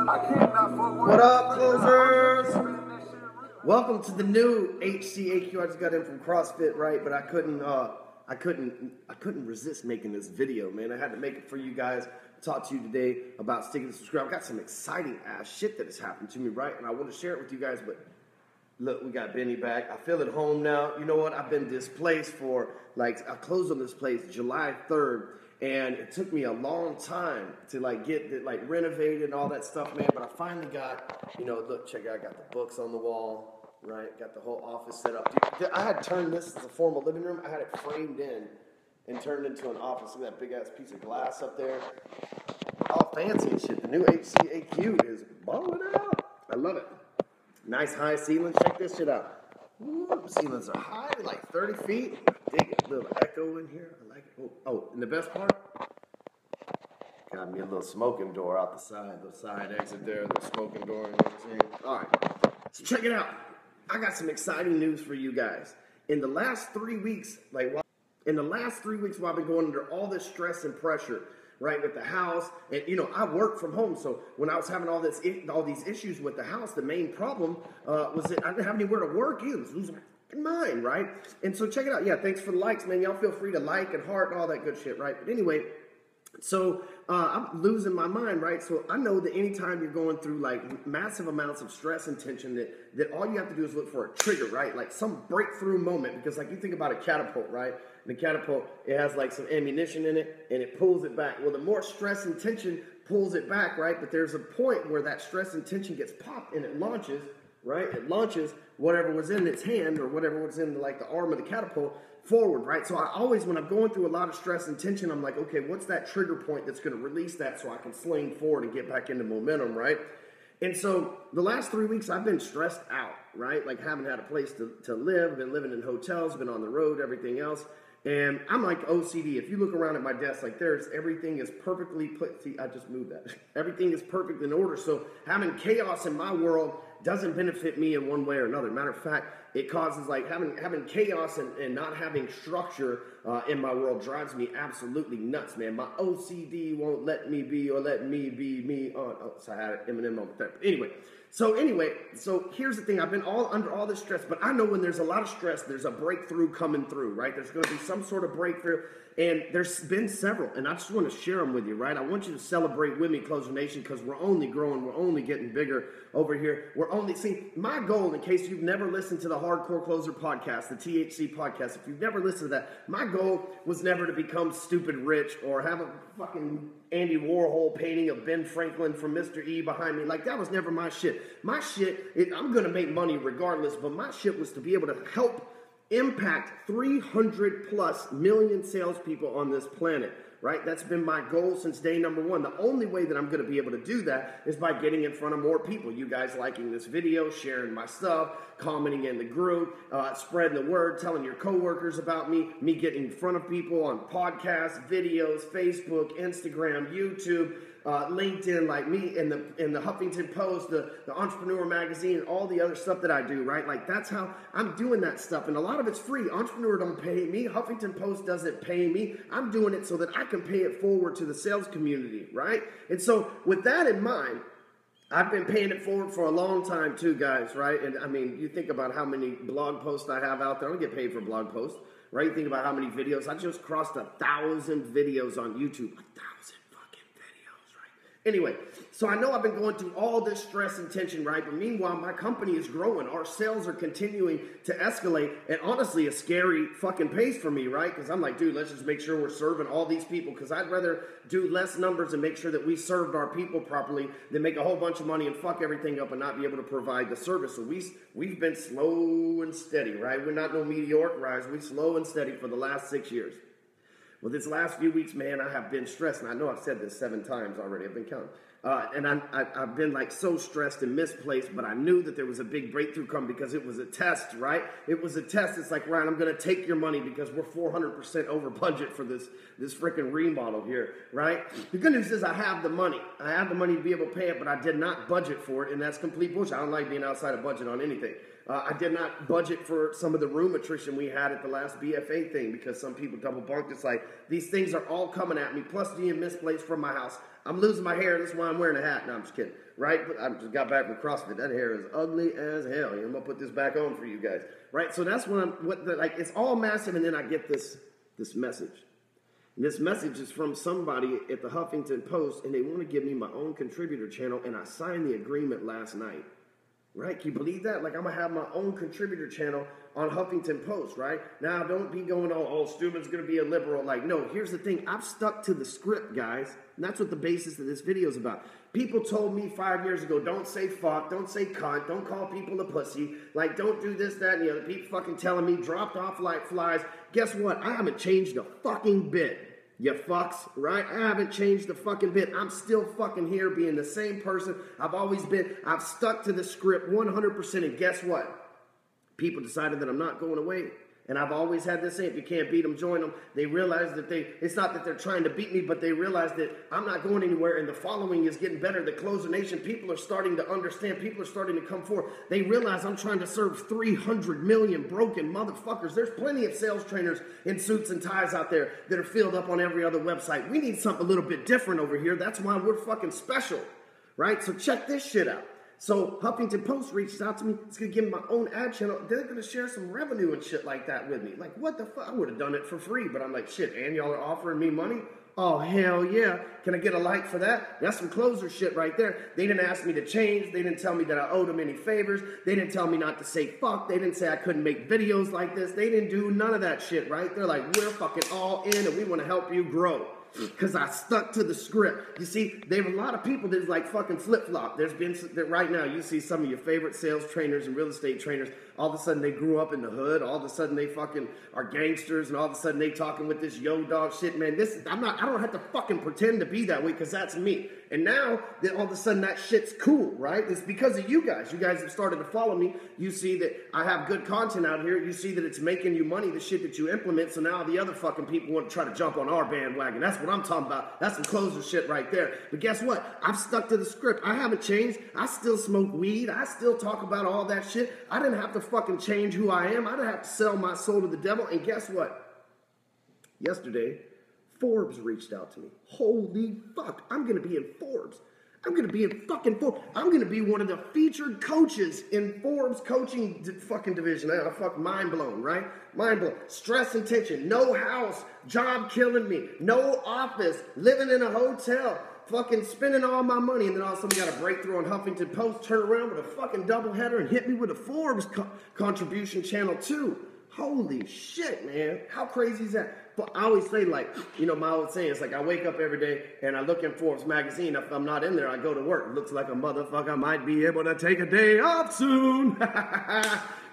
What up, closers? Welcome to the new HCAQ. I just got in from CrossFit, right? But I couldn't resist making this video, man. I had to make it for you guys. Talk to you today about sticking to subscribe. I got some exciting ass shit that has happened to me, right? And I want to share it with you guys, but look, we got Benny back. I feel at home now. You know what? I've been displaced for, I closed on this place July 3rd, and it took me a long time to, get it, renovated and all that stuff, man. But I finally got, look, check it out. I got the books on the wall, right? Got the whole office set up. Dude, I had turned this as a formal living room. I had it framed in and turned into an office. Look at that big-ass piece of glass up there. All fancy and shit. The new HCAQ is balling out. I love it. Nice high ceilings. Check this shit out. Ooh, ceilings are high, like 30 feet. Dig it. A little echo in here. I like it. Oh, and the best part? Got me a little smoking door out the side. The side exit there. The smoking door. You know what I'm saying? All right. So check it out. I got some exciting news for you guys. In the last 3 weeks, while I've been going under all this stress and pressure, right, with the house, and I work from home, so when I was having all these issues with the house, the main problem was that I didn't have anywhere to work either. I was losing my fucking mind, right? And so check it out. Yeah, thanks for the likes, man. Y'all feel free to like and heart and all that good shit, right? But anyway, so I'm losing my mind, right? So I know that anytime you're going through massive amounts of stress and tension, that all you have to do is look for a trigger, right? Like some breakthrough moment, because you think about a catapult, right? And the catapult, it has some ammunition in it, and it pulls it back. Well, the more stress and tension pulls it back, right? But there's a point where that stress and tension gets popped and it launches, right? It launches whatever was in its hand or whatever was in the arm of the catapult forward, right? So I always, when I'm going through a lot of stress and tension, I'm like, okay, what's that trigger point that's going to release that so I can sling forward and get back into momentum, right? And so the last 3 weeks I've been stressed out, right? Haven't had a place to live, been living in hotels, been on the road, everything else. And I'm like OCD. If you look around at my desk, everything is perfectly put. See, I just moved that. Everything is perfect in order. So having chaos in my world doesn't benefit me in one way or another. Matter of fact, it causes having chaos and not having structure in my world drives me absolutely nuts, man. My OCD won't let me be or let me be me. Oh, so I had an Eminem moment there. But anyway, so here's the thing. I've been under all this stress, but I know when there's a lot of stress, there's a breakthrough coming through, right? There's going to be some sort of breakthrough, and there's been several, and I just want to share them with you, right? I want you to celebrate with me, Closer Nation, because we're only growing, we're only getting bigger over here. My goal, in case you've never listened to the Hardcore Closer podcast, the THC podcast, if you've never listened to that, my goal was never to become stupid rich or have a fucking Andy Warhol painting of Ben Franklin from Mr. E behind me. That was never my shit. My shit, I'm going to make money regardless, but my shit was to be able to help impact 300 plus million salespeople on this planet, right? That's been my goal since day number one. The only way that I'm going to be able to do that is by getting in front of more people. You guys liking this video, sharing my stuff, commenting in the group, spreading the word, telling your coworkers about me getting in front of people on podcasts, videos, Facebook, Instagram, YouTube, LinkedIn, me in the Huffington Post, the Entrepreneur Magazine, and all the other stuff that I do, right? That's how I'm doing that stuff. And a lot of it's free. Entrepreneur don't pay me. Huffington Post doesn't pay me. I'm doing it so that I can pay it forward to the sales community, right? And so with that in mind, I've been paying it forward for a long time too, guys, right? And you think about how many blog posts I have out there. I don't get paid for blog posts, right? You think about how many videos. I just crossed 1,000 videos on YouTube. 1,000 fucking videos, right? Anyway, so I know I've been going through all this stress and tension, right? But meanwhile, my company is growing. Our sales are continuing to escalate at honestly a scary fucking pace for me, right? Because I'm like, dude, let's just make sure we're serving all these people, because I'd rather do less numbers and make sure that we served our people properly than make a whole bunch of money and fuck everything up and not be able to provide the service. So we've been slow and steady, right? We're not no meteoric rise. We're slow and steady for the last 6 years. Well, this last few weeks, man, I have been stressed, and I know I've said this 7 times already. I've been counting. And I've been so stressed and misplaced, but I knew that there was a big breakthrough coming because it was a test, right? It was a test. It's Ryan, I'm going to take your money because we're 400% over budget for this freaking remodel here, right? The good news is I have the money. I have the money to be able to pay it, but I did not budget for it, and that's complete bullshit. I don't like being outside of budget on anything. I did not budget for some of the room attrition we had at the last BFA thing because some people double bunked. It's these things are all coming at me, plus being misplaced from my house. I'm losing my hair. That's why I'm wearing a hat. No, I'm just kidding. right? But I just got back from CrossFit. That hair is ugly as hell. I'm gonna put this back on for you guys, right? So that's it's all massive, and then I get this message. And this message is from somebody at the Huffington Post, and they want to give me my own contributor channel, and I signed the agreement last night. Right? Can you believe that? Like, I'm going to have my own contributor channel on Huffington Post, right? Now, don't be going, oh, Stewman's going to be a liberal. Like, no, here's the thing. I've stuck to the script, guys. And that's what the basis of this video is about. People told me 5 years ago, don't say fuck, don't say cunt, don't call people a pussy. Like, don't do this, that, and the other. People fucking telling me, dropped off like flies. Guess what? I haven't changed a fucking bit. You fucks, right? I haven't changed a fucking bit. I'm still fucking here being the same person I've always been. I've stuck to the script 100%, and guess what? People decided that I'm not going away. And I've always had this saying, if you can't beat them, join them. They realize that it's not that they're trying to beat me, but they realize that I'm not going anywhere, and the following is getting better. The Closer Nation, people are starting to understand. People are starting to come forward. They realize I'm trying to serve 300 million broken motherfuckers. There's plenty of sales trainers in suits and ties out there that are filled up on every other website. We need something a little bit different over here. That's why we're fucking special, right? So check this shit out. So Huffington Post reached out to me. It's going to give me my own ad channel. They're going to share some revenue and shit like that with me. Like, what the fuck? I would have done it for free. But I'm like, shit, and y'all are offering me money? Oh, hell yeah. Can I get a like for that? That's some closer shit right there. They didn't ask me to change. They didn't tell me that I owed them any favors. They didn't tell me not to say fuck. They didn't say I couldn't make videos like this. They didn't do none of that shit, right? They're like, we're fucking all in, and we want to help you grow. Because I stuck to the script. You see, there are a lot of people that's like fucking flip-flop. There's been, right now, you see some of your favorite sales trainers and real estate trainers, all of a sudden they grew up in the hood, all of a sudden they fucking are gangsters, and all of a sudden they talking with this yo dog shit, man. I don't have to fucking pretend to be that way, because that's me. And now, all of a sudden that shit's cool, right? It's because of you guys. You guys have started to follow me. You see that I have good content out here. You see that it's making you money, the shit that you implement, so now the other fucking people want to try to jump on our bandwagon. That's what I'm talking about. That's some closer shit right there. But guess what? I've stuck to the script. I haven't changed. I still smoke weed. I still talk about all that shit. I didn't have to fucking change who I am. I didn't have to sell my soul to the devil. And guess what? Yesterday, Forbes reached out to me. Holy fuck. I'm going to be in Forbes. I'm going to be in fucking Forbes. I'm going to be one of the featured coaches in Forbes coaching fucking division. I'm fucking mind blown, right? Mind blown. Stress and tension. No house. Job killing me. No office. Living in a hotel. Fucking spending all my money. And then all of a sudden got a breakthrough on Huffington Post. Turn around with a fucking doubleheader and hit me with a Forbes contribution channel too. Holy shit, man. How crazy is that? But I always say, like, you know, my old saying is like, I wake up every day and I look in Forbes magazine. If I'm not in there, I go to work. It looks like a motherfucker might be able to take a day off soon.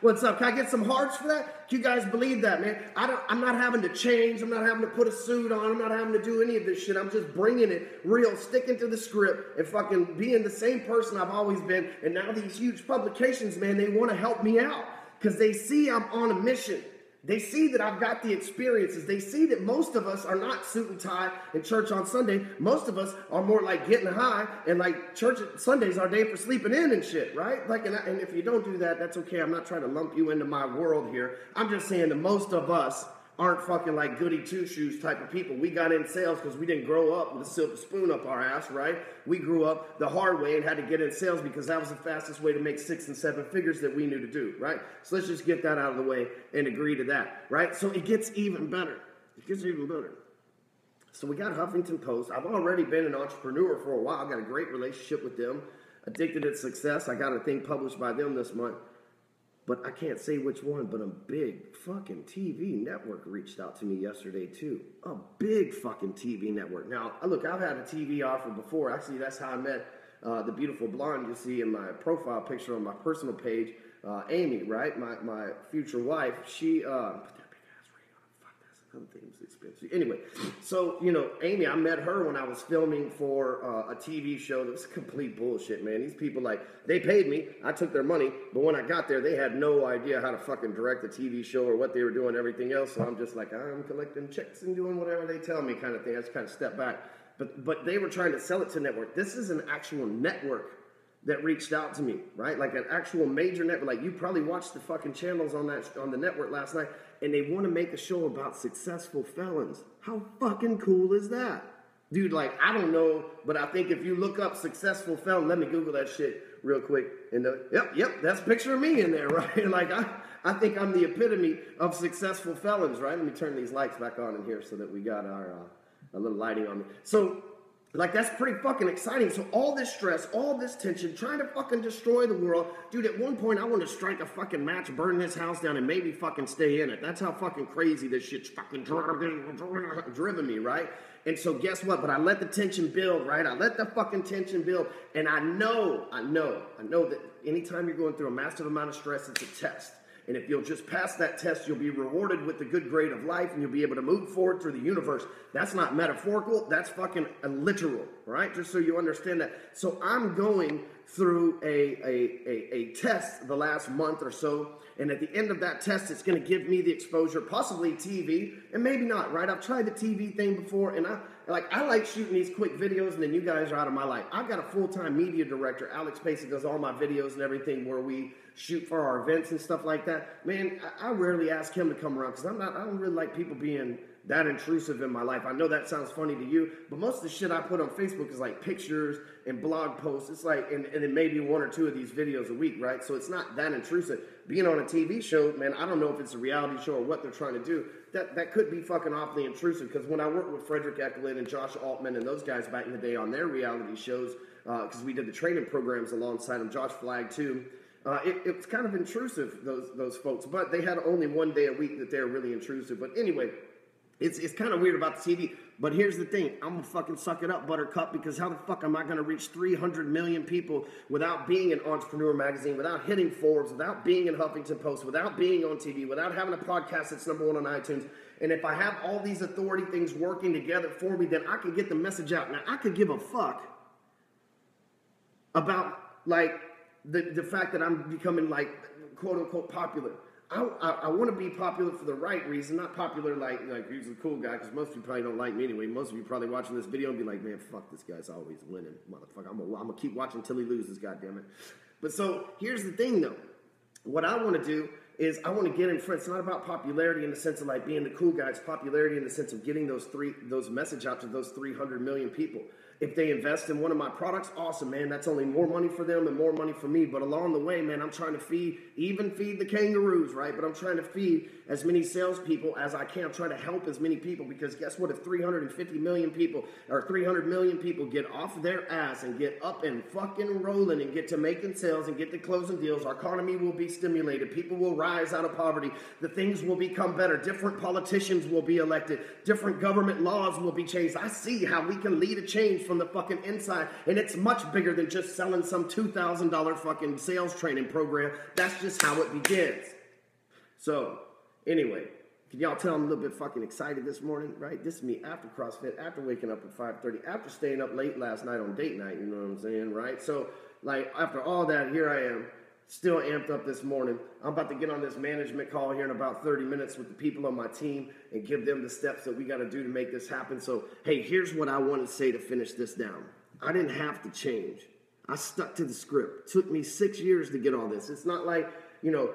What's up? Can I get some hearts for that? Can you guys believe that, man? I'm not having to change. I'm not having to put a suit on. I'm not having to do any of this shit. I'm just bringing it real, sticking to the script and fucking being the same person I've always been. And now these huge publications, man, they want to help me out because they see I'm on a mission. They see that I've got the experiences. They see that most of us are not suit and tie in church on Sunday. Most of us are more like getting high, and like church Sunday's our day for sleeping in and shit, right? Like, and if you don't do that, that's okay. I'm not trying to lump you into my world here. I'm just saying that most of us aren't fucking like goody two-shoes type of people. We got in sales because we didn't grow up with a silver spoon up our ass, right? We grew up the hard way and had to get in sales because that was the fastest way to make 6 and 7 figures that we knew to do, right? So let's just get that out of the way and agree to that, right? So it gets even better. It gets even better. So we got Huffington Post. I've already been an entrepreneur for a while. I got a great relationship with them. Addicted at Success. I got a thing published by them this month. But I can't say which one, but a big fucking TV network reached out to me yesterday too. A big fucking TV network. Now, look, I've had a TV offer before. Actually, that's how I met the beautiful blonde you see in my profile picture on my personal page, Amy, right? My future wife. She, put that big ass ring on. Fuck, that's another thing that's expensive. Anyway, so, you know, Amy, I met her when I was filming for a TV show that was complete bullshit, man. These people, like, they paid me. I took their money. But when I got there, they had no idea how to fucking direct a TV show or what they were doing, everything else. So I'm just like, I'm collecting checks and doing whatever they tell me kind of thing. I just kind of step back. But they were trying to sell it to network. This is an actual network that reached out to me, right? Like an actual major network. Like you probably watched the fucking channels on the network last night, and they want to make a show about successful felons. How fucking cool is that? Dude, like, I don't know, but I think if you look up successful felon, let me Google that shit real quick. And yep, that's a picture of me in there, right? Like, I think I'm the epitome of successful felons, right? Let me turn these lights back on in here so that we got our little lighting on me. So, like, that's pretty fucking exciting. So all this stress, all this tension, trying to fucking destroy the world. Dude, at one point, I want to strike a fucking match, burn this house down, and maybe fucking stay in it. That's how fucking crazy this shit's fucking driven me, right? And so guess what? But I let the tension build, right? I let the fucking tension build. And I know that anytime you're going through a massive amount of stress, it's a test. And if you'll just pass that test, you'll be rewarded with the good grade of life, and you'll be able to move forward through the universe. That's not metaphorical. That's fucking literal, right? Just so you understand that. So I'm going through a test the last month or so, and at the end of that test, it's going to give me the exposure, possibly TV, and maybe not, right? I've tried the TV thing before, and I like shooting these quick videos, and then you guys are out of my life. I've got a full-time media director. Alex Pacey does all my videos and everything where we shoot for our events and stuff like that. Man, I rarely ask him to come around because I don't really like people being that intrusive in my life. I know that sounds funny to you, but most of the shit I put on Facebook is like pictures and blog posts. It's like, and then maybe one or two of these videos a week, right? So it's not that intrusive. Being on a TV show, man, I don't know if it's a reality show or what they're trying to do. That could be fucking awfully intrusive, because when I worked with Frederick Eklund and Josh Altman and those guys back in the day on their reality shows, because we did the training programs alongside them, Josh Flagg too, it was kind of intrusive, those folks, but they had only one day a week that they were really intrusive. But anyway, it's kind of weird about the TV. But here's the thing. I'm going to fucking suck it up, Buttercup, because how the fuck am I going to reach 300 million people without being in Entrepreneur Magazine, without hitting Forbes, without being in Huffington Post, without being on TV, without having a podcast that's #1 on iTunes? And if I have all these authority things working together for me, then I can get the message out. Now, I could give a fuck about, like, the fact that I'm becoming, like, quote-unquote popular. I want to be popular for the right reason, not popular like he's a cool guy, because most of you probably don't like me anyway. Most of you probably watching this video and be like, man, fuck, this guy's always winning, motherfucker. I'm going to keep watching until he loses, goddammit. But so here's the thing, though. What I want to do is I want to get in front. It's not about popularity in the sense of like being the cool guy. It's popularity in the sense of getting those message out to those 300 million people. If they invest in one of my products, awesome, man. That's only more money for them and more money for me. But along the way, man, I'm trying to feed the kangaroos, right? But I'm trying to feed as many salespeople as I can. I'm trying to help as many people, because guess what? If 350 million people or 300 million people get off their ass and get up and fucking rolling and get to making sales and get to closing deals, our economy will be stimulated. People will rise out of poverty. The things will become better. Different politicians will be elected. Different government laws will be changed. I see how we can lead a change from the fucking inside, and it's much bigger than just selling some $2,000 fucking sales training program. That's just how it begins. So, anyway, can y'all tell I'm a little bit fucking excited this morning, right? This is me after CrossFit, after waking up at 5:30, after staying up late last night on date night, you know what I'm saying, right? So, like, after all that, here I am, still amped up this morning. I'm about to get on this management call here in about 30 minutes with the people on my team and give them the steps that we got to do to make this happen. So, hey, here's what I want to say to finish this down. I didn't have to change. I stuck to the script. It took me 6 years to get all this. It's not like, you know,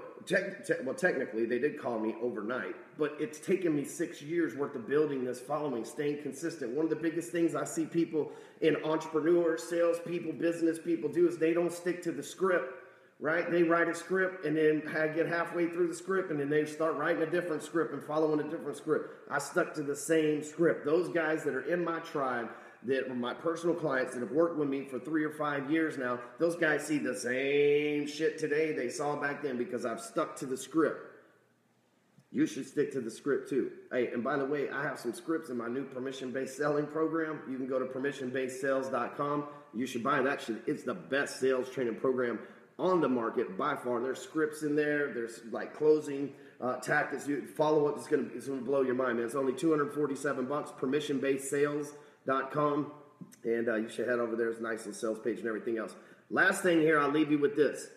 well, technically, they did call me overnight, but it's taken me 6 years worth of building this following, staying consistent. One of the biggest things I see people in entrepreneurs, salespeople, business people do is they don't stick to the script. Right? They write a script and then get halfway through the script and then they start writing a different script and following a different script. I stuck to the same script. Those guys that are in my tribe, that are my personal clients that have worked with me for 3 or 5 years now, those guys see the same shit today they saw back then, because I've stuck to the script. You should stick to the script too. Hey, and by the way, I have some scripts in my new permission-based selling program. You can go to permissionbasedsales.com. You should buy that shit. It's the best sales training program on the market by far. There's scripts in there. There's like closing tactics. You follow up. It's gonna blow your mind, man. It's only $247. Permissionbasedsales.com, and you should head over there. It's a nice little sales page and everything else. Last thing here, I'll leave you with this.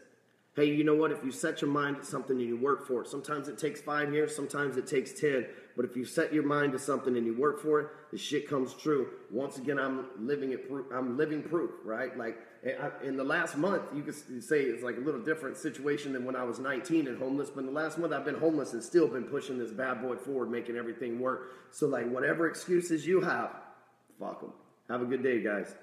Hey, you know what? If you set your mind to something and you work for it, sometimes it takes 5 years, sometimes it takes 10. But if you set your mind to something and you work for it, the shit comes true. Once again, I'm living proof, right? Like in the last month, you could say it's like a little different situation than when I was 19 and homeless. But in the last month, I've been homeless and still been pushing this bad boy forward, making everything work. So like whatever excuses you have, fuck them. Have a good day, guys.